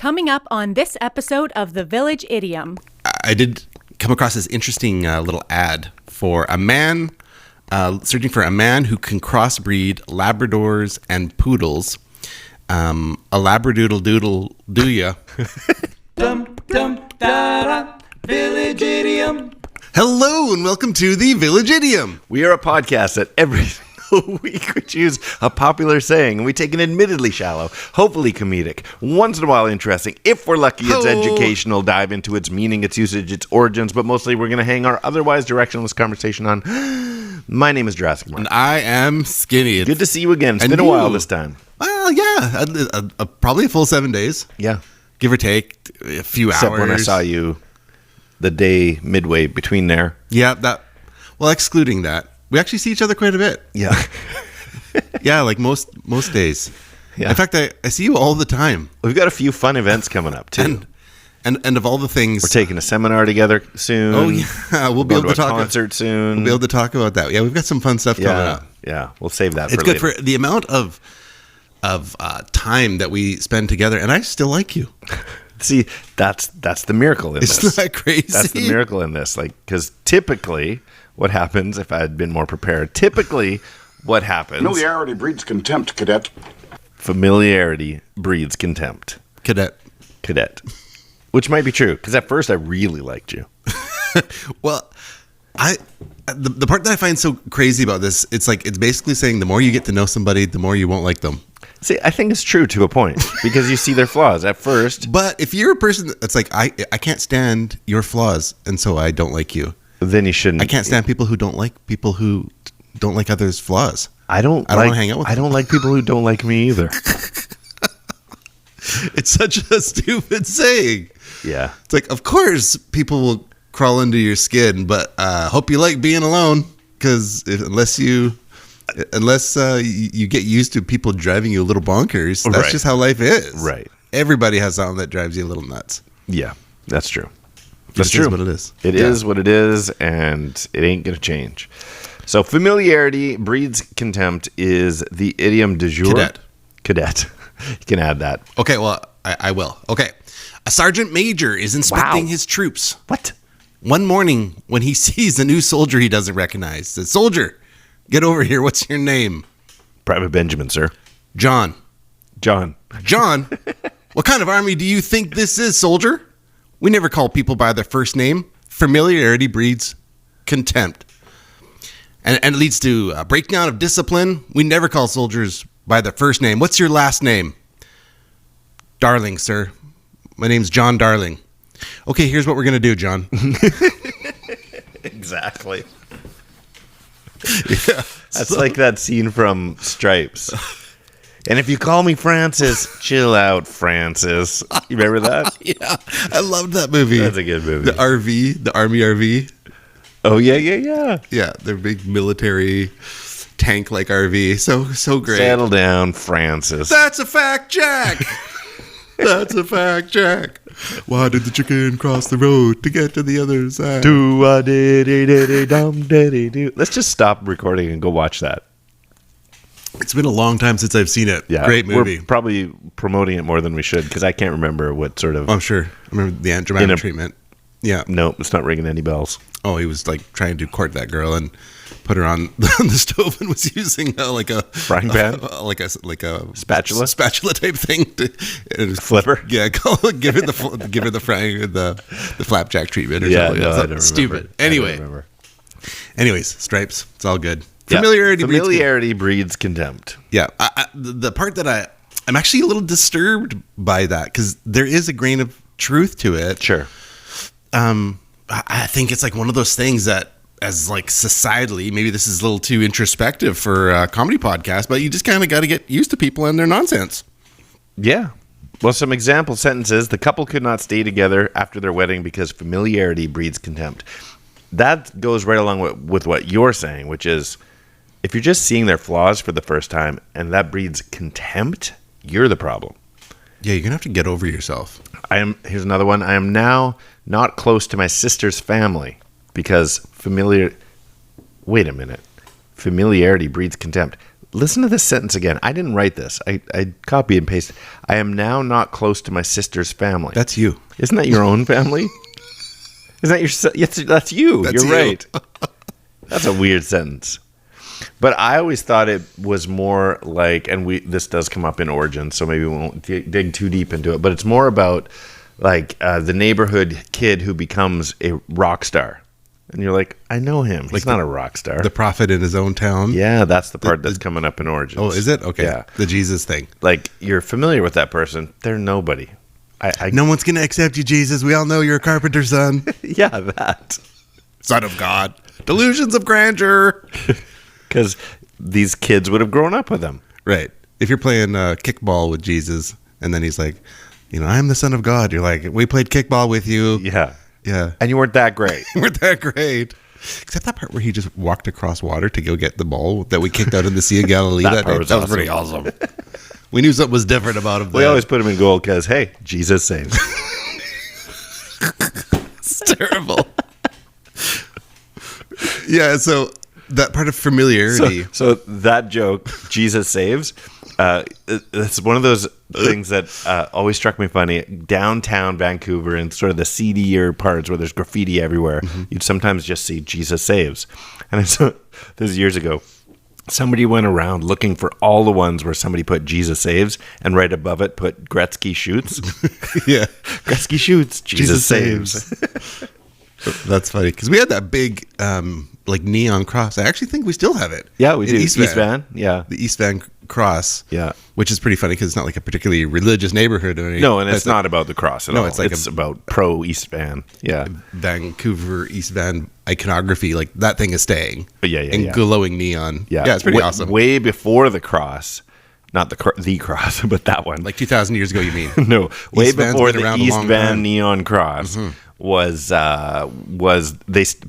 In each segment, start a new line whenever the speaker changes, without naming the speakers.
Coming up on this episode of the Village Idiom.
I did come across this interesting little ad for a man searching for a man who can crossbreed Labradors and Poodles. A Labradoodle doodle do ya.
Dum dum da da, Village Idiom.
Hello and welcome to the Village Idiom.
We are a podcast that every single week we choose a popular saying and we take an admittedly shallow, hopefully comedic, once in a while interesting, if we're lucky it's educational, dive into its meaning, its usage, its origins, but mostly we're going to hang our otherwise directionless conversation on. My name is Jurassic Mark.
And I am Skinny.
Good to see you again. It's been a while this time.
Well, yeah, probably a full 7 days.
Yeah.
Give or take a few
Except
hours.
when I saw you the day midway between there.
Yeah, excluding that. We actually see each other quite a bit.
Yeah.
Yeah, like most days.
Yeah.
In fact, I see you all the time.
We've got a few fun events coming up, too.
And of all the things...
We're taking a seminar together soon.
Oh, yeah. We'll be able to talk...
a concert soon.
We'll be able to talk about that. Yeah, we've got some fun stuff coming up.
Yeah, we'll save that
for later. It's good for the amount of time that we spend together, and I still like you.
See, that's the miracle in this.
Isn't that crazy?
That's the miracle in this. Like, because typically, what happens if I had been more prepared? Typically, what happens?
Familiarity breeds contempt, cadet.
Familiarity breeds contempt,
cadet.
Which might be true because at first I really liked you.
Well, the part that I find so crazy about this, it's basically saying the more you get to know somebody, the more you won't like them.
See, I think it's true to a point because you see their flaws at first.
But if you're a person that's like, I can't stand your flaws, and so I don't like you, then you shouldn't. I can't stand people who don't like others' flaws.
I don't want to hang out with them. I don't like people who don't like me either.
It's such a stupid saying.
Yeah.
It's like, of course, people will crawl under your skin, but hope you like being alone, because unless you get used to people driving you a little bonkers, that's just how life is.
Right.
Everybody has something that drives you a little nuts.
Yeah, that's true.
That's true. What it is.
It is what it is, and it ain't going to change. So familiarity breeds contempt is the idiom du jour. Cadet. You can add that.
Okay, well, I will. Okay. A sergeant major is inspecting his troops.
What?
One morning when he sees a new soldier he doesn't recognize. Says, "Soldier, get over here. What's your name?"
Private Benjamin, sir.
John.
John?
What kind of army do you think this is, soldier? We never call people by their first name. Familiarity breeds contempt. And it leads to a breakdown of discipline. We never call soldiers by their first name. What's your last name? Darling, sir. My name's John Darling. Okay, here's what we're going to do, John.
Exactly. Yeah, that's like that scene from Stripes. And if you call me Francis, chill out, Francis. You remember that?
Yeah, I loved that movie.
That's a good movie.
The Army RV.
Oh, yeah.
Yeah, their big military tank-like RV. So great.
Settle down, Francis.
That's a fact, Jack. That's a fact, Jack. Why did the chicken cross the road to get to the other side?
Let's just stop recording and go watch that.
It's been a long time since I've seen it.
Yeah,
great movie.
We're probably promoting it more than we should because I can't remember what sort of...
I'm sure. I remember the dramatic treatment. Yeah.
No, it's not ringing any bells.
Oh, he was like trying to court that girl and put her on the stove and was using like a
frying pan,
like a
spatula
type thing to
flipper.
Yeah, give her the frying the flapjack treatment or something.
No, I don't
stupid.
Remember.
Anyways, Stripes. It's all good.
Familiarity breeds contempt.
Yeah, the part that I'm actually a little disturbed by that because there is a grain of truth to it.
Sure.
I think it's like one of those things that, as like societally, maybe this is a little too introspective for a comedy podcast, but you just kind of got to get used to people and their nonsense.
Yeah. Well, some example sentences: the couple could not stay together after their wedding because familiarity breeds contempt. That goes right along with what you're saying, which is if you're just seeing their flaws for the first time and that breeds contempt, you're the problem.
Yeah, you're gonna have to get over yourself.
Here's another one. I am now not close to my sister's family because Wait a minute. Familiarity breeds contempt. Listen to this sentence again. I didn't write this. I copy and paste. I am now not close to my sister's family.
That's you.
Isn't that your own family? Isn't that your? Yes, that's you.
That's
You're
you.
right. That's a weird sentence. But I always thought it was more like, and this does come up in Origins, so maybe we won't dig too deep into it. But it's more about like the neighborhood kid who becomes a rock star, and you're like, I know him. He's not a rock star.
The prophet in his own town.
Yeah, that's the part that's coming up in Origins.
Oh, is it? Okay.
Yeah.
The Jesus thing.
Like, you're familiar with that person. They're nobody.
No one's going to accept you, Jesus. We all know you're a carpenter's son.
Yeah, that.
Son of God. Delusions of grandeur.
Because these kids would have grown up with him.
Right. If you're playing kickball with Jesus, and then he's like, I'm the son of God. You're like, we played kickball with you.
Yeah.
Yeah.
And you weren't that great.
Weren't that great. Except that part where he just walked across water to go get the ball that we kicked out in the Sea of Galilee.
That part
that
was
was pretty awesome. We knew something was different about him.
We always put him in goal because, hey, Jesus saves.
It's terrible. Yeah, so that part of familiarity.
So that joke, Jesus saves, it's one of those things that always struck me funny. Downtown Vancouver and sort of the seedier parts where there's graffiti everywhere, you'd sometimes just see Jesus saves. And so this is years ago. Somebody went around looking for all the ones where somebody put Jesus saves, and right above it put Gretzky shoots.
Yeah.
Gretzky shoots, Jesus saves.
That's funny because we had that big like neon cross. I actually think we still have it.
Yeah, we
in
do.
East
Van. Yeah.
The East Van cross.
Yeah.
Which is pretty funny because it's not like a particularly religious neighborhood or anything.
No, and it's not about the cross at all.
it's like
it's about pro East Van. Yeah.
Vancouver East Van iconography. Like that thing is staying.
Yeah,
in glowing neon.
Yeah.
It's pretty awesome.
Way before the cross. Not the cross, but that one.
Like 2,000 years ago, you mean?
No, way
East Van's
before
been
the
around a
East
long
Van
time.
neon cross was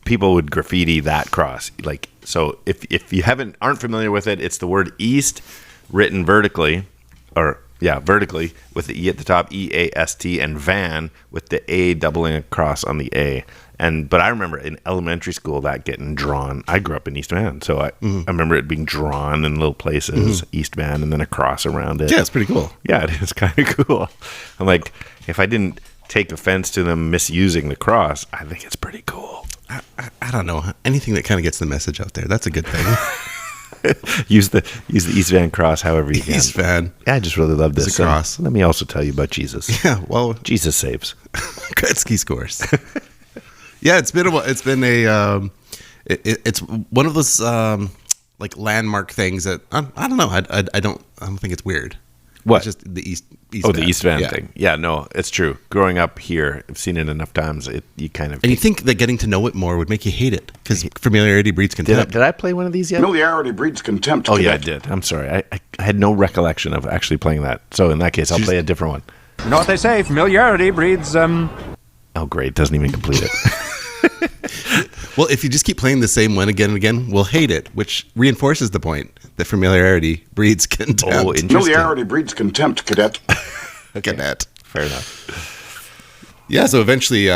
people would graffiti that cross. Like, so if you aren't familiar with it, it's the word East written vertically, vertically with the E at the top, EAST, and Van with the A doubling across on the A. But I remember in elementary school that getting drawn. I grew up in East Van, so I remember it being drawn in little places, East Van, and then a cross around it.
Yeah, it's pretty cool.
Yeah, it is kind of cool. I'm like, if I didn't take offense to them misusing the cross, I think it's pretty cool.
I don't know. Anything that kind of gets the message out there, that's a good thing.
use the East Van cross however you can.
East Van.
Yeah, I just really love this.
It's a cross.
Let me also tell you about Jesus.
Yeah, well,
Jesus saves.
Gretzky scores. Yeah, it's been it's one of those like landmark things that I don't know. I don't think it's weird.
What?
It's just the East
Van. The East Van
yeah.
thing. Yeah, no, it's true. Growing up here, I've seen it enough times. You kind of
and you think that getting to know it more would make you hate it because familiarity breeds contempt.
Did I play one of these yet?
Familiarity breeds contempt.
Oh yeah, I
cadet.
did. I'm sorry. I had no recollection of actually playing that. So in that case, I'll play a different one.
You know what they say, familiarity breeds,
Oh great, doesn't even complete it.
Well, if you just keep playing the same one again and again, we'll hate it, which reinforces the point that familiarity breeds contempt.
Oh, interesting.
Familiarity breeds contempt, cadet.
Cadet.
Fair enough.
Yeah, so eventually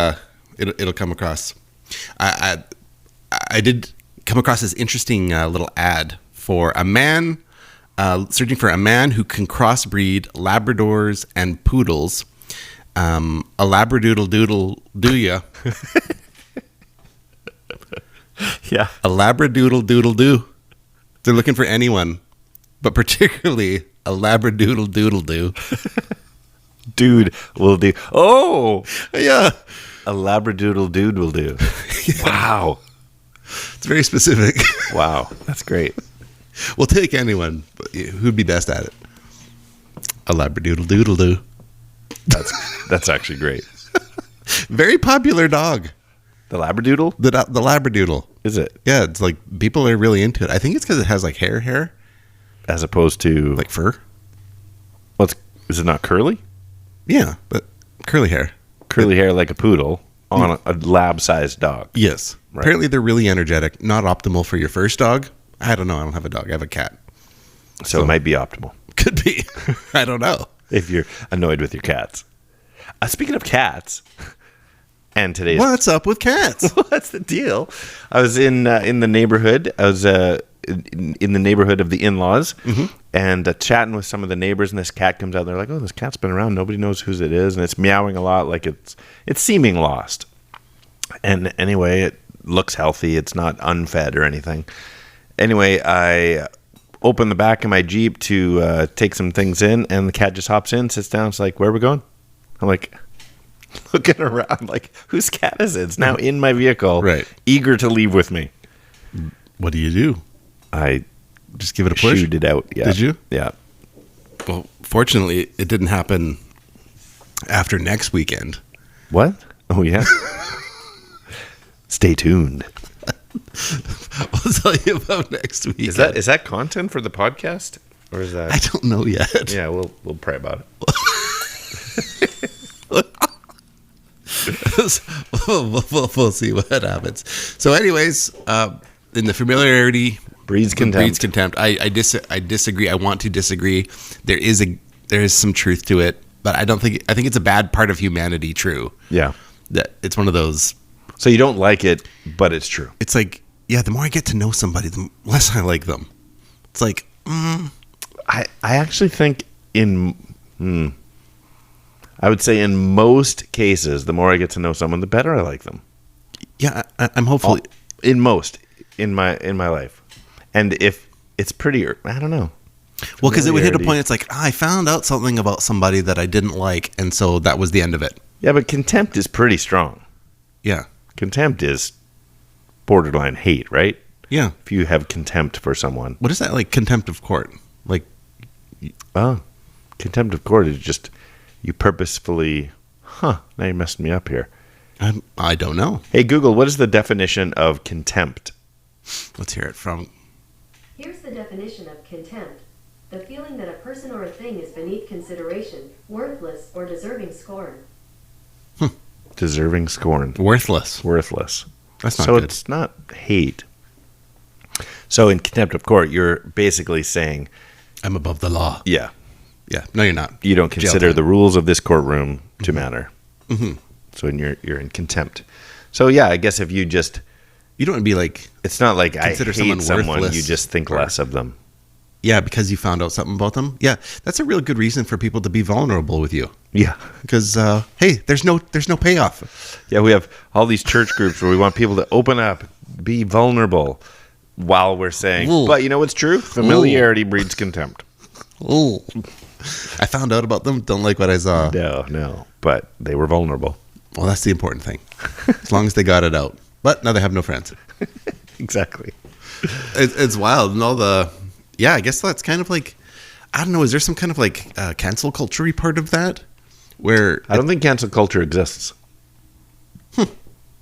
it'll come across. I did come across this interesting little ad for a man searching for a man who can crossbreed Labradors and poodles. A Labradoodle doodle do ya?
Yeah.
A Labradoodle doodle do. They're looking for anyone, but particularly a Labradoodle doodle do.
Dude will do. Oh,
Yeah,
a Labradoodle dude will do. Wow.
it's very specific.
Wow. That's great.
We'll take anyone, but who'd be best at it? A Labradoodle doodle do.
That's actually great.
Very popular dog.
The Labradoodle?
The Labradoodle.
Is it?
Yeah, it's like people are really into it. I think it's because it has like hair,
As opposed to
like fur.
is it not curly?
Yeah, but curly hair.
Curly hair like a poodle on a lab-sized dog.
Yes.
Right.
Apparently they're really energetic. Not optimal for your first dog. I don't know. I don't have a dog. I have a cat.
So it might be optimal
Could be. I don't know.
if you're annoyed with your cats. Speaking of cats, and today's
What's up with cats?
what's the deal? I was in the neighborhood. I was in the neighborhood of the in-laws, and chatting with some of the neighbors, and this cat comes out, and they're like, oh, this cat's been around, nobody knows whose it is, and it's meowing a lot, like it's seeming lost. And anyway, it looks healthy, it's not unfed or anything. Anyway, I open the back of my Jeep to take some things in, and the cat just hops in, sits down, it's like, where are we going? I'm like, looking around, like, whose cat is it? It's now in my vehicle,
right,
eager to leave with me.
What do you do?
I
just give it a push?
Shooed it out. Yeah.
Did you?
Yeah.
Well, fortunately, it didn't happen after next weekend.
What? Oh, yeah. Stay tuned.
I'll tell you about next week.
Is that content for the podcast, or is that?
I don't know yet.
Yeah, we'll pray about it.
we'll see what happens. So, anyways, in the Familiarity
Breeds Contempt,
I disagree. I want to disagree. There is some truth to it, but I think it's a bad part of humanity. True.
Yeah.
That it's one of those.
So you don't like it, but it's true.
It's like, yeah, the more I get to know somebody, the less I like them. It's like,
I actually think I would say in most cases, the more I get to know someone, the better I like them.
Yeah, I'm hopefully
in my life, and if it's pretty, I don't know.
Well, because it would hit a point. It's like, I found out something about somebody that I didn't like, and so that was the end of it.
Yeah, but contempt is pretty strong.
Yeah,
contempt is borderline hate, right?
Yeah.
If you have contempt for someone,
what is that like? Contempt of court, like?
Contempt of court is just you purposefully. Now you're messing me up here.
I don't know.
Hey Google, what is the definition of contempt?
Let's hear it from.
Here's the definition of contempt. The feeling that a person or a thing is beneath consideration, worthless, or deserving scorn.
Deserving scorn.
Worthless.
That's
not
so
good.
It's not hate. So in contempt of court, you're basically saying,
I'm above the law.
Yeah.
Yeah. No, you're not.
You don't consider the rules of this courtroom to matter.
Mm-hmm.
So you're in contempt. So yeah, I guess if you just...
You don't want to be like...
It's not like I
consider
hate someone,
worthless,
you just think less of them.
Yeah, because you found out something about them. Yeah, that's a real good reason for people to be vulnerable with you.
Yeah.
Because, hey, there's no payoff.
Yeah, we have all these church groups where we want people to open up, be vulnerable, while we're saying, but you know what's true? Familiarity breeds contempt.
Oh, I found out about them. Don't like what I saw.
No, but they were vulnerable.
Well, that's the important thing. As long as they got it out. But now they have no friends.
Exactly.
It's wild. And all the... Yeah, I guess that's kind of like... I don't know. Is there some kind of like cancel culture-y part of that? Where...
I don't think cancel culture exists.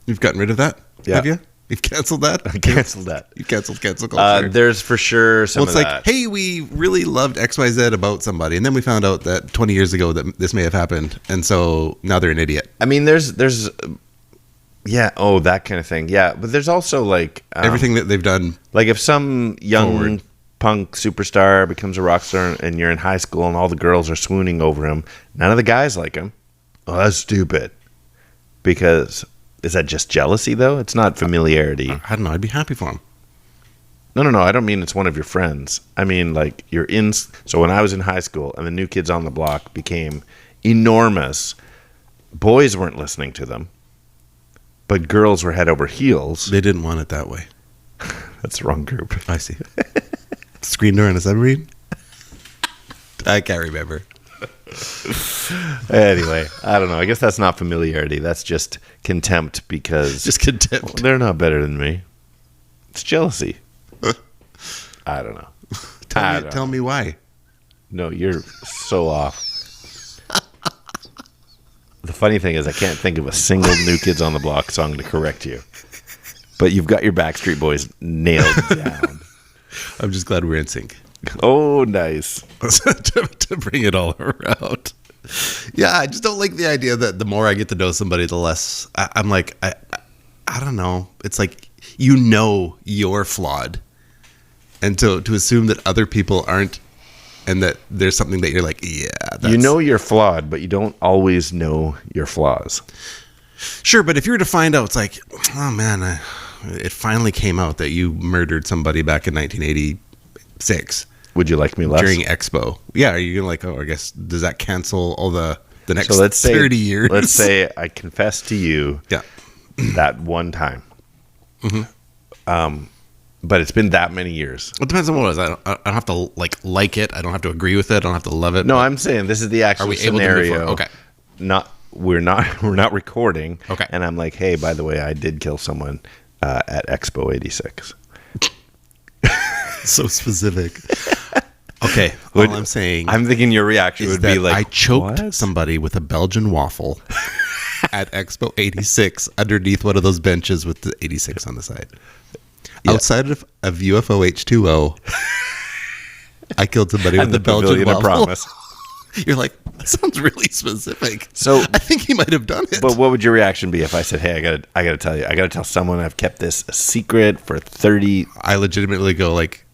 You've gotten rid of that?
Yeah.
Have you? You've canceled that?
I canceled that.
You canceled cancel culture.
There's for sure some
well, it's
of
like,
that.
hey, we really loved XYZ about somebody, and then we found out that 20 years ago that this may have happened, and so now they're an idiot.
I mean, there's yeah, that kind of thing. Yeah, but there's also like...
everything that they've done.
Like if some young punk superstar becomes a rock star and you're in high school and all the girls are swooning over him, none of the guys like him. Oh, that's stupid. Because... Is that just jealousy, though? It's not familiarity.
I don't know. I'd be happy for him.
No. I don't mean it's one of your friends. I mean, like, you're in... So when I was in high school and the New Kids on the Block became enormous, boys weren't listening to them, but girls were head over heels.
They didn't want it that way.
That's the wrong group.
I see. Screen door in a submarine? I can't remember.
Anyway, I don't know. I guess that's not familiarity. That's just contempt because...
Just contempt.
Well, they're not better than me. It's jealousy. I don't know.
Tell me why.
No, you're so off. The funny thing is I can't think of a single New Kids on the Block song to correct you. But you've got your Backstreet Boys nailed down.
I'm just glad we're in sync.
Oh, nice.
to bring it all around. Yeah, I just don't like the idea that the more I get to know somebody, the less I'm like, I don't know. It's like, you're flawed. And to assume that other people aren't, and that there's something that you're like, yeah. That's...
you're flawed, but you don't always know your flaws.
Sure, but if you were to find out, it's like, oh man, it finally came out that you murdered somebody back in 1986
Would you like me less?
during Expo. Yeah, are you going to I guess, does that cancel all the next
So let's say
30 years?
Let's say I confess to you
Yeah.
that one time. But it's been that many years.
Well, it depends on what it is. I don't have to like it. I don't have to agree with it. I don't have to love it.
No,
but
I'm saying this is the actual
are we able to move
scenario.
forward? Okay.
We're not recording.
Okay.
And I'm like, hey, by the way, I did kill someone at Expo 86.
So specific. Okay. All I'm saying
I'm thinking your reaction
is
would
that
be like,
I choked
what?
somebody with a Belgian waffle at Expo 86 underneath one of those benches with the 86 on the side.
Yeah.
Outside of UFO H2O, I killed somebody
And
with a
the
Belgian
Pavilion of
waffle.
Promise.
You're like, that sounds really specific.
So-
I think he might have done it.
But what would your reaction be if I said, hey, I gotta tell you, I gotta tell someone I've kept this a secret for 30.
I legitimately go like,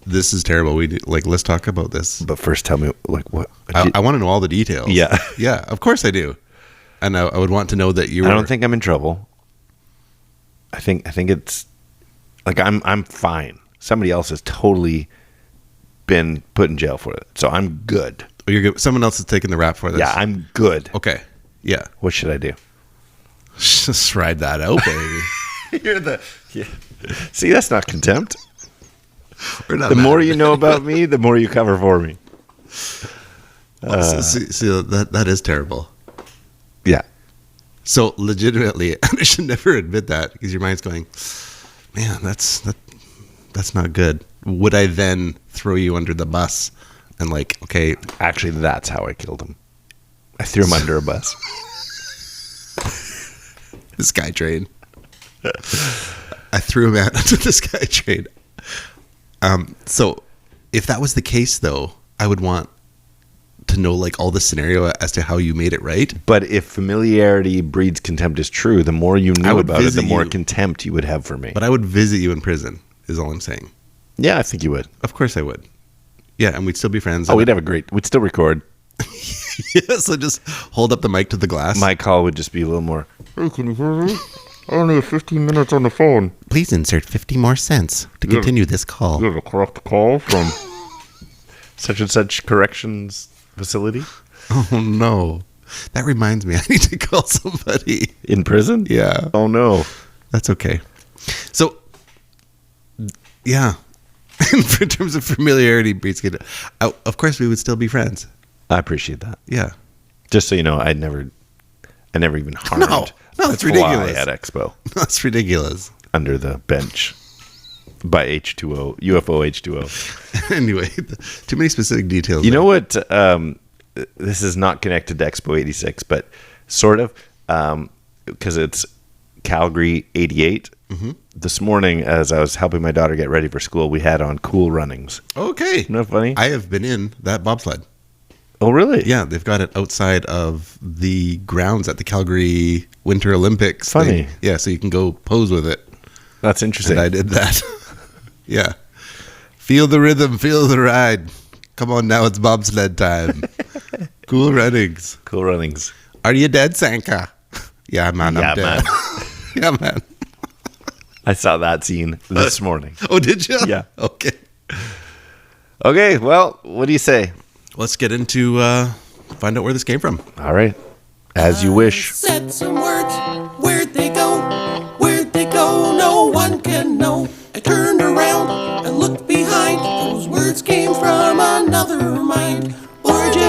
this is terrible. We let's talk about this.
But first tell me, like, what?
I want to know all the details.
Yeah.
Yeah, of course I do. And I would want to know that you were.
I don't think I'm in trouble. I think it's like I'm fine. Somebody else has totally been put in jail for it, so I'm good.
You're good. Someone else is taking the rap for this.
Yeah, I'm good.
Okay. Yeah.
What should I do?
Just ride that out, baby.
You're See, that's not contempt.
We're not
The
mad
more
at
you
it.
know about me, the more you cover for me.
See, that is terrible.
Yeah.
So legitimately, I should never admit that because your mind's going, man, that's not good. Would I then throw you under the bus and okay,
Actually, that's how I killed him. I threw him under a bus.
the sky train? I threw him out onto the sky train. So if that was the case, though, I would want to know all the scenario as to how you made it right.
But if familiarity breeds contempt is true, the more you
I
knew
would
about it, the
visit
more
you.
contempt you would have for me.
But I would visit you in prison, is all I'm saying.
Yeah, I think you would.
Of course I would. Yeah, and we'd still be friends.
Oh, we'd still record.
Yeah, so just hold up the mic to the glass.
My call would just be a little more. Hey, can you hear me? I only have 15 minutes on the phone.
Please insert 50 more cents to continue this call.
You have a correct call from
Such and such corrections facility
Oh, no. That reminds me, I need to call somebody.
in prison.
Yeah.
Oh no.
That's okay. So, yeah. In terms of familiarity breeds contempt, of course we would still be friends.
I appreciate that.
Yeah.
Just so you know, I never even harmed.
No, it's
a fly
ridiculous.
at Expo
That's ridiculous.
under the bench by H2O UFO H2O.
Anyway, too many specific details.
You
there.
know what? This is not connected to Expo 86, but sort of, because it's Calgary 88. Mm-hmm. This morning, as I was helping my daughter get ready for school, we had on Cool Runnings.
Okay.
Isn't that funny?
I have been in that bobsled.
Oh, really?
Yeah, they've got it outside of the grounds at the Calgary Winter Olympics.
Funny.
thing. Yeah, so you can go pose with it.
That's interesting.
And I did that. Yeah. Feel the rhythm, feel the ride. Come on now, it's bobsled time. Cool Runnings.
Cool Runnings.
Are you dead, Sanka? Yeah, man,
Yeah,
I'm dead. Yeah, man.
I saw that scene this morning.
Oh, did you?
Yeah.
Okay.
Okay, well, what do you say?
Let's get into find out where this came from.
All right. As you wish.
Said some words, where'd they go? Where'd they go? No one can know. I turned around and looked behind. Those words came from another mind. Origin.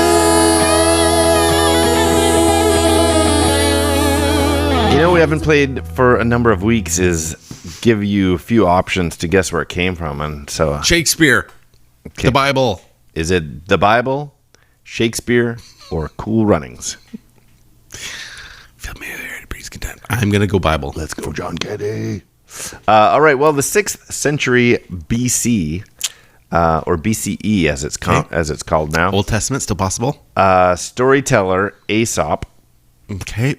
You know, we haven't played for a number of weeks is give you a few options to guess where it came from. And so,
Shakespeare.
Okay.
The Bible.
Is it the Bible, Shakespeare, or Cool Runnings?
Familiarity breeds contempt. I'm going to go Bible.
Let's go, John Candy. All right. Well, the 6th century BC, or BCE as it's called now,
Old Testament, still possible?
storyteller Aesop
Okay.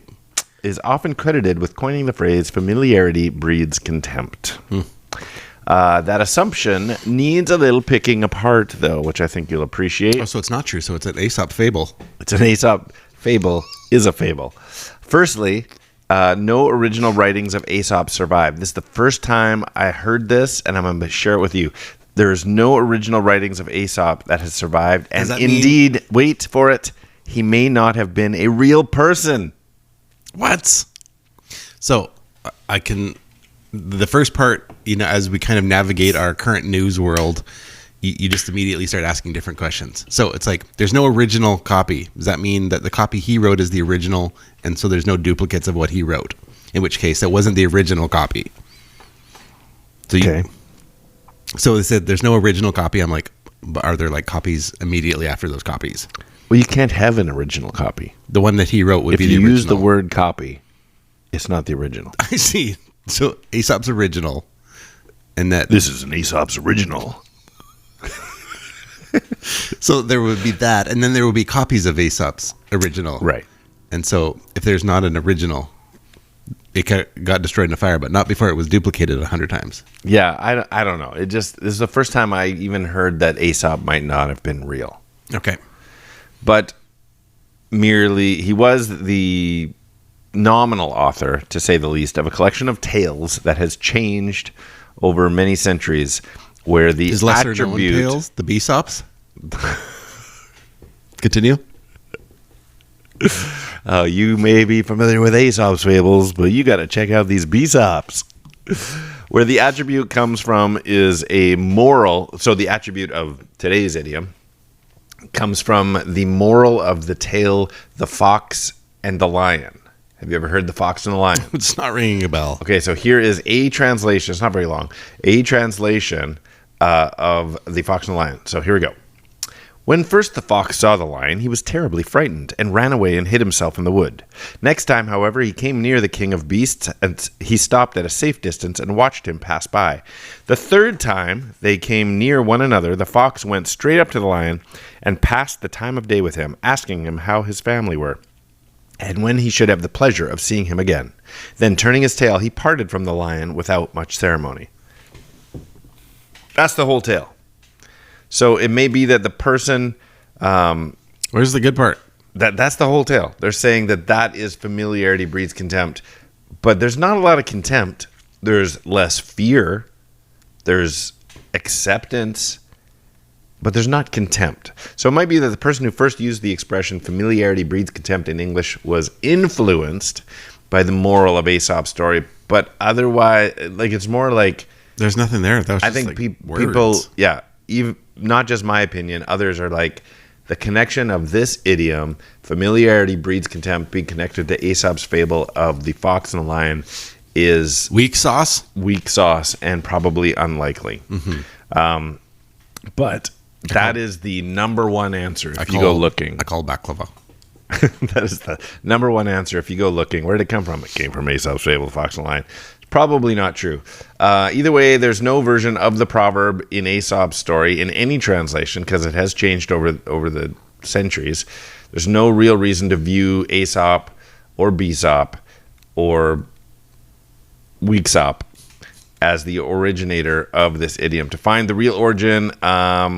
is often credited with coining the phrase "familiarity breeds contempt." That assumption needs a little picking apart, though, which I think you'll appreciate.
Oh, so it's not true. So it's an Aesop fable.
It's an Aesop fable is a fable. Firstly, No original writings of Aesop survive. This is the first time I heard this, and I'm going to share it with you. There is no original writings of Aesop that has survived, and indeed, wait for it, he may not have been a real person.
What? So I can, the first part, as we kind of navigate our current news world, you just immediately start asking different questions. So it's like, there's no original copy. Does that mean that the copy he wrote is the original, and so there's no duplicates of what he wrote? In which case, it wasn't the original copy. So so they said there's no original copy. I'm like, but are there like copies immediately after those copies?
Well, you can't have an original copy.
The one that he wrote would be the original.
If you use the word copy, it's not the original.
I see. So Aesop's original, and that
this is an Aesop's original.
So there would be that, and then there would be copies of Aesop's original.
Right.
And so if there's not an original, it got destroyed in a fire, but not before it was duplicated 100 times.
Yeah, I don't know. This is the first time I even heard that Aesop might not have been real.
Okay.
But merely, he was the nominal author, to say the least, of a collection of tales that has changed over many centuries, where the
his lesser known tales, the Aesops. Continue.
You may be familiar with Aesop's fables, but you got to check out these Aesops. Where the attribute comes from is a moral. So the attribute of today's idiom comes from the moral of the tale, The Fox and the Lion. Have you ever heard The Fox and the Lion?
It's not ringing a bell.
Okay, so here is a translation. It's not very long. A translation of The Fox and the Lion. So here we go. When first the fox saw the lion, he was terribly frightened and ran away and hid himself in the wood. Next time, however, he came near the king of beasts, and he stopped at a safe distance and watched him pass by. The third time they came near one another, the fox went straight up to the lion and passed the time of day with him, asking him how his family were, and when he should have the pleasure of seeing him again. Then, turning his tail, he parted from the lion without much ceremony. That's the whole tale. So it may be that the person...
where's the good part?
That's the whole tale. They're saying that is familiarity breeds contempt. But there's not a lot of contempt. There's less fear. There's acceptance. But there's not contempt. So it might be that the person who first used the expression familiarity breeds contempt in English was influenced by the moral of Aesop's story. But otherwise, it's more like...
There's nothing there. That was
I
just
think
words.
people... Yeah. Even not just my opinion, others are like the connection of this idiom, familiarity breeds contempt, being connected to Aesop's fable of the fox and the lion, is
weak sauce,
and probably unlikely. Mm-hmm. But that is the number one answer if you go looking.
I call baklava.
That is the number one answer if you go looking. Where did it come from? It came from Aesop's fable, the fox and the lion. Probably not true. Either way, there's no version of the proverb in Aesop's story in any translation because it has changed over the centuries. There's no real reason to view Aesop or Besop or Weaksop as the originator of this idiom. To find the real origin,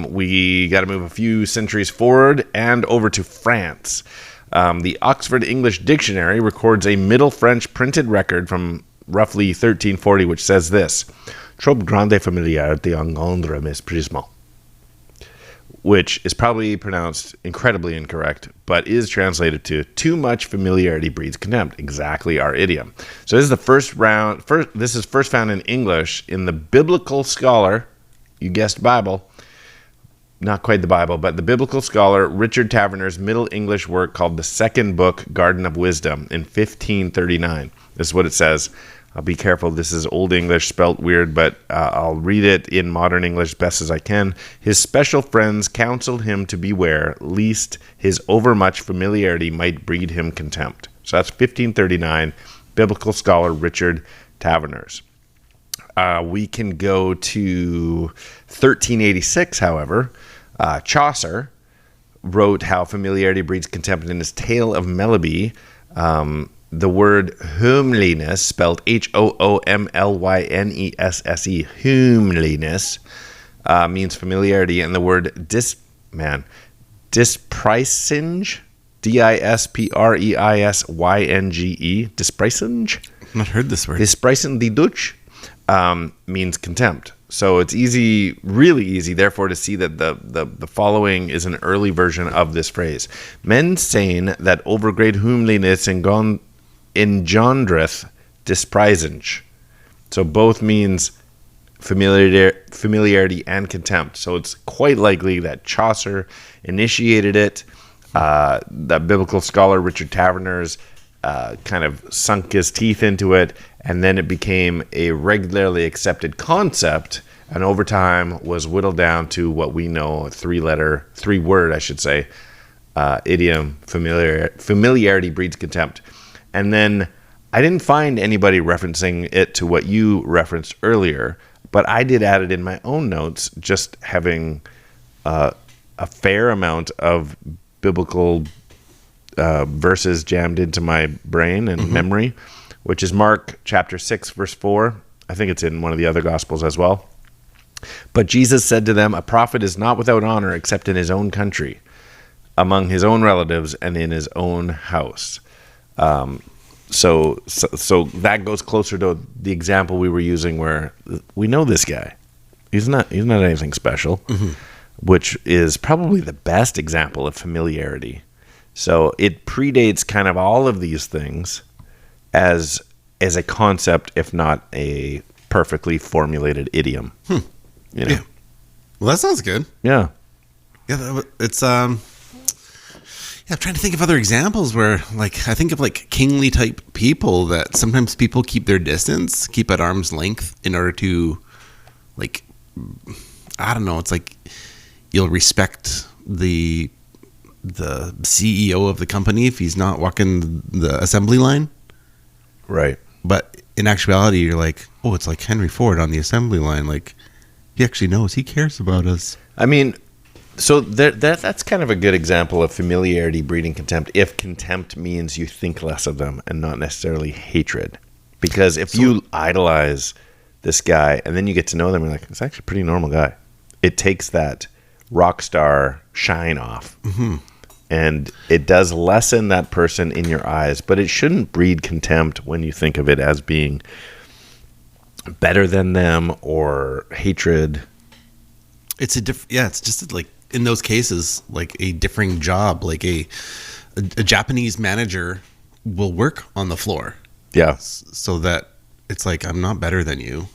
we got to move a few centuries forward and over to France. The Oxford English Dictionary records a Middle French printed record from roughly 1340, which says this: "Trop grande familiarité engendre méprisement," which is probably pronounced incredibly incorrect, but is translated to "too much familiarity breeds contempt." Exactly our idiom. So this is the first round. This is first found in English in the Biblical Scholar. You guessed Bible. Not quite the Bible, but the Biblical Scholar Richard Taverner's Middle English work called The Second Book, Garden of Wisdom, in 1539. This is what it says. I'll be careful. This is Old English, spelt weird, but I'll read it in modern English best as I can. "His special friends counseled him to beware, lest his overmuch familiarity might breed him contempt." So that's 1539, Biblical Scholar Richard Taverner's. We can go to 1386, however. Chaucer wrote how familiarity breeds contempt in his Tale of Melibee. The word homeliness, spelled Hoomlynesse, homeliness, means familiarity, and the word disprisinge Dispreisynge. Dispreisynge?
I've not heard this word.
Dispreisende Dutch means contempt. So it's easy, really easy, therefore, to see that the following is an early version of this phrase. Men saying that overgreat homeliness engendreth dispreisynge. So both means familiarity and contempt. So it's quite likely that Chaucer initiated it. The biblical scholar Richard Taverners kind of sunk his teeth into it, and then it became a regularly accepted concept, and over time was whittled down to what we know, three-word, I should say, idiom, familiarity breeds contempt. And then I didn't find anybody referencing it to what you referenced earlier, but I did add it in my own notes, just having a fair amount of biblical verses jammed into my brain and memory, which is Mark chapter 6, verse 4. I think it's in one of the other Gospels as well. But Jesus said to them, a prophet is not without honor except in his own country, among his own relatives, and in his own house. So that goes closer to the example we were using where we know this guy. He's not anything special, which is probably the best example of familiarity. So it predates kind of all of these things as a concept, if not a perfectly formulated idiom. You know?
Yeah. Well, that sounds good.
Yeah.
Yeah, it's I'm trying to think of other examples where, like, I think of like kingly type people that sometimes people keep their distance, keep at arm's length in order to, like, I don't know. It's like you'll respect the CEO of the company if he's not walking the assembly line.
Right.
But in actuality, you're like, oh, it's like Henry Ford on the assembly line. Like, he actually knows, he cares about us.
I mean, so that's kind of a good example of familiarity breeding contempt, if contempt means you think less of them and not necessarily hatred. Because if you idolize this guy and then you get to know them, you're like, it's actually a pretty normal guy. It takes that rock star shine off. And it does lessen that person in your eyes, but it shouldn't breed contempt when you think of it as being better than them or hatred.
It's it's just like in those cases, like a differing job, like a Japanese manager will work on the floor.
Yeah.
So that it's like, I'm not better than you.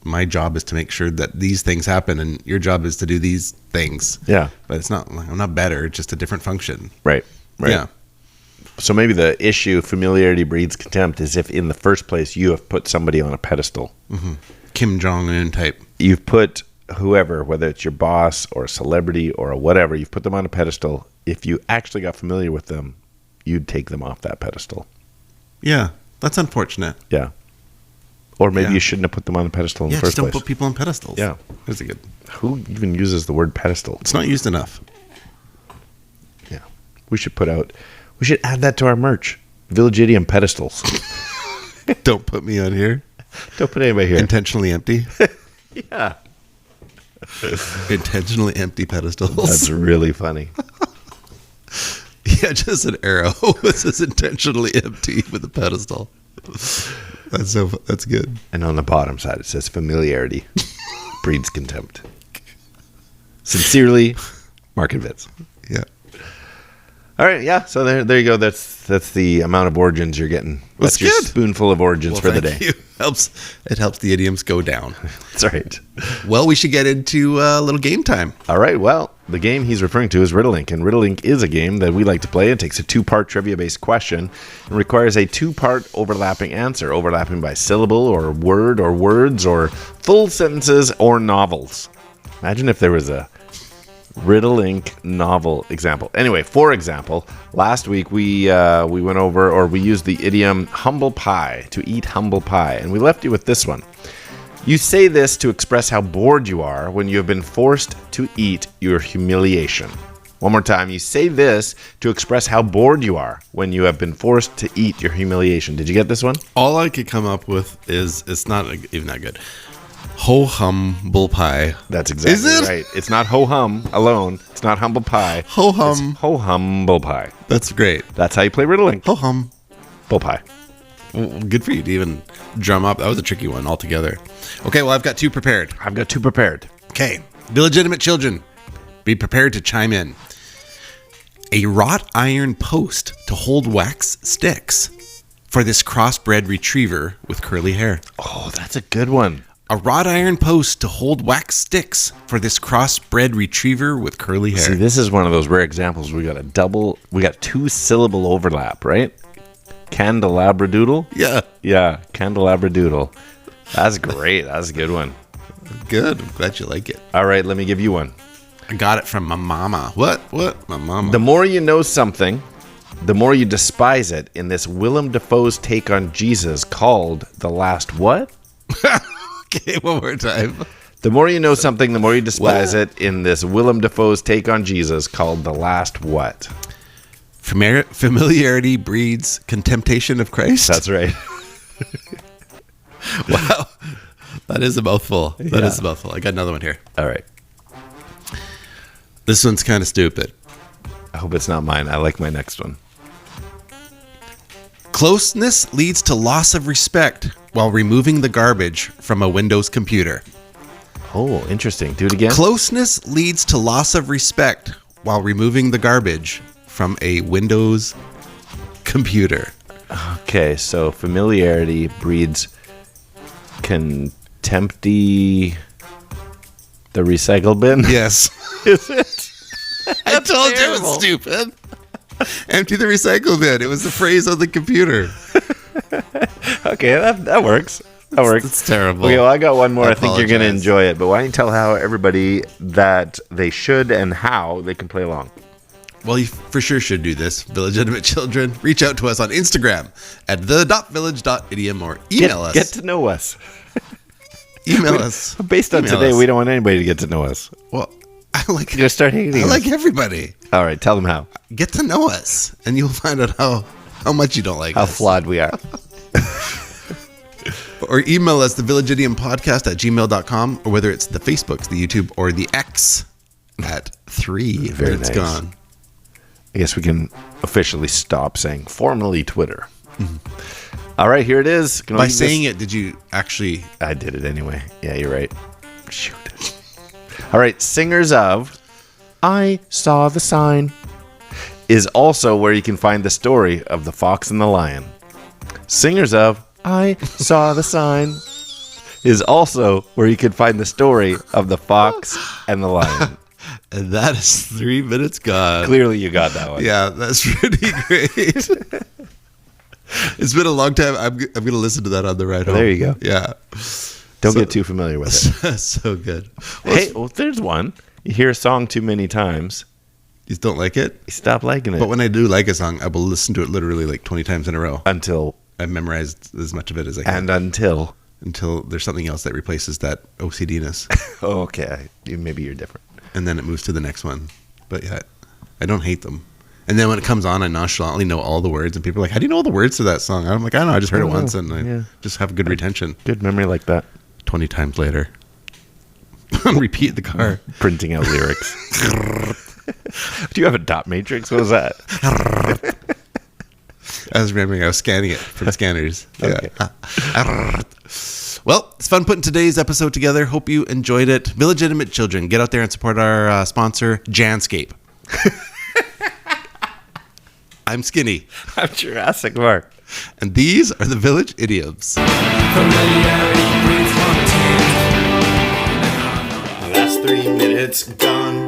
My job is to make sure that these things happen and your job is to do these things.
Yeah.
But it's not, I'm not better. It's just a different function.
Right.
Yeah.
So maybe the issue, familiarity breeds contempt, is if in the first place you have put somebody on a pedestal.
Kim Jong-un type.
You've put whoever, whether it's your boss or a celebrity or whatever, you've put them on a pedestal. If you actually got familiar with them, you'd take them off that pedestal.
Yeah. That's unfortunate.
Yeah. Or maybe you shouldn't have put them on the pedestal in the first
just don't
place.
put people on pedestals.
Yeah.
That's a good.
Who even uses the word pedestal?
It's not used enough.
Yeah. We should add that to our merch. Village Idiom pedestals.
Don't put me on here.
Don't put anybody here.
Intentionally empty.
Yeah.
Intentionally empty pedestals.
That's really funny.
Yeah, just an arrow. This is intentionally empty with a pedestal. That's good.
And on the bottom side, it says familiarity breeds contempt. Sincerely, Mark and Vince.
Yeah.
All right, yeah. So there you go. That's the amount of origins you're getting. That's your
good.
spoonful of origins for the day.
Thank you. It helps the idioms go down.
That's right.
Well, we should get into a little game time.
All right. Well, the game he's referring to is Riddle-Ink, and Riddle-Ink is a game that we like to play. It takes a 2-part trivia-based question and requires a 2-part overlapping answer, overlapping by syllable or word or words or full sentences or novels. Imagine if there was a Riddle-Ink novel example. Anyway, for example, last week we went over, or we used the idiom humble pie, to eat humble pie, and we left you with this one. You say this to express how bored you are when you have been forced to eat your humiliation. One more time. You say this to express how bored you are when you have been forced to eat your humiliation. Did you get this one?
All I could come up with is, it's not even that good. Ho-hum-bull pie.
That's exactly
Is it?
right. It's not ho-hum alone. It's not humble pie.
Ho-hum.
It's ho-hum-bull pie.
That's great.
That's how you play riddling.
Ho-hum.
Bull pie.
Well, good for you to even drum up. That was a tricky one altogether. Okay, well, I've got two prepared.
I've got two prepared.
Okay. Illegitimate children, be prepared to chime in. A wrought iron post to hold wax sticks for this crossbred retriever with curly hair.
Oh, that's a good one.
A wrought iron post to hold wax sticks for this crossbred retriever with curly hair.
See, this is one of those rare examples. We got two syllable overlap, right? Candelabradoodle?
Yeah.
Yeah, candelabradoodle. That's great. That's a good one.
Good. I'm glad you like it.
All right, let me give you one.
I got it from my mama. What? My mama.
The more you know something, the more you despise it in this Willem Dafoe's take on Jesus called The Last What?
Okay, one more time.
The more you know something, the more you despise
What?
it in this Willem Dafoe's take on Jesus called The Last What?
Familiarity breeds contemptation of Christ.
That's right.
Wow. That is a mouthful. That
Yeah.
is a mouthful. I got another one here.
All right.
This one's kind of stupid.
I hope it's not mine. I like my next one.
Closeness leads to loss of respect while removing the garbage from a Windows computer.
Oh, interesting. Do it again.
Closeness leads to loss of respect while removing the garbage from a Windows computer.
Okay, so familiarity breeds contempty the recycle bin.
Yes.
Is it?
I told you it was stupid. Empty the recycle bin. It was the phrase on the computer.
Okay, that works. That works.
It's terrible.
Okay, well, I got one more. I think you're going to
apologize.
enjoy it. But why don't you tell how everybody that they should and how they can play along?
Well, you for sure should do this. Illegitimate children, reach out to us on Instagram at the.village.idiom or email us.
Get to know us.
Email us.
Based on
Email
today,
us.
we don't want anybody to get to know us.
Well, I like
Just start hating
I
us.
like everybody.
All right, tell them how.
Get to know us, and you'll find out how much you don't like
How
us.
flawed we are.
Or email us, thevillageidiompodcast at gmail.com, or whether it's the Facebooks, the YouTube, or the X at 3.
Very
It's
nice.
gone.
I guess we can officially stop saying formerly Twitter. All right, here it is. Gonna
By
leave
saying
this-
it, did you actually...
I did it anyway. Yeah, you're right. Shoot. All right, singers of I Saw the Sign is also where you can find the story of the fox and the lion. Singers of I Saw the Sign is also where you can find the story of the fox and the lion.
And that is 3 minutes gone.
Clearly you got that one.
Yeah, that's pretty great. It's been a long time. I'm going to listen to that on the ride home.
There you go.
Yeah.
Don't
So-
get too familiar with it.
So good. Well,
Hey, well, there's one. You hear a song too many times,
you don't like it?
you stop liking it
But when I do like a song, I will listen to it literally like 20 times in a row.
until
I've memorized as much of it as I can until there's something else that replaces that OCD-ness.
oh, okay, maybe you're different.
And then it moves to the next one. But yeah, I don't hate them. And then when it comes on, I nonchalantly know all the words. And people are like, how do you know all the words to that song? I'm like, I don't know. I just heard it once and I just have good retention.
Good memory like that.
20 times later. On repeat in the car.
Printing out lyrics. Do you have a dot matrix? What was that?
I was remembering I was scanning it from scanners.
Okay.
Yeah. Well, it's fun putting today's episode together. Hope you enjoyed it. Illegitimate children, get out there and support our sponsor, Janscape. I'm Skinny,
I'm Jurassic Park.
and these are the Village Idioms.
Last 3 minutes gone.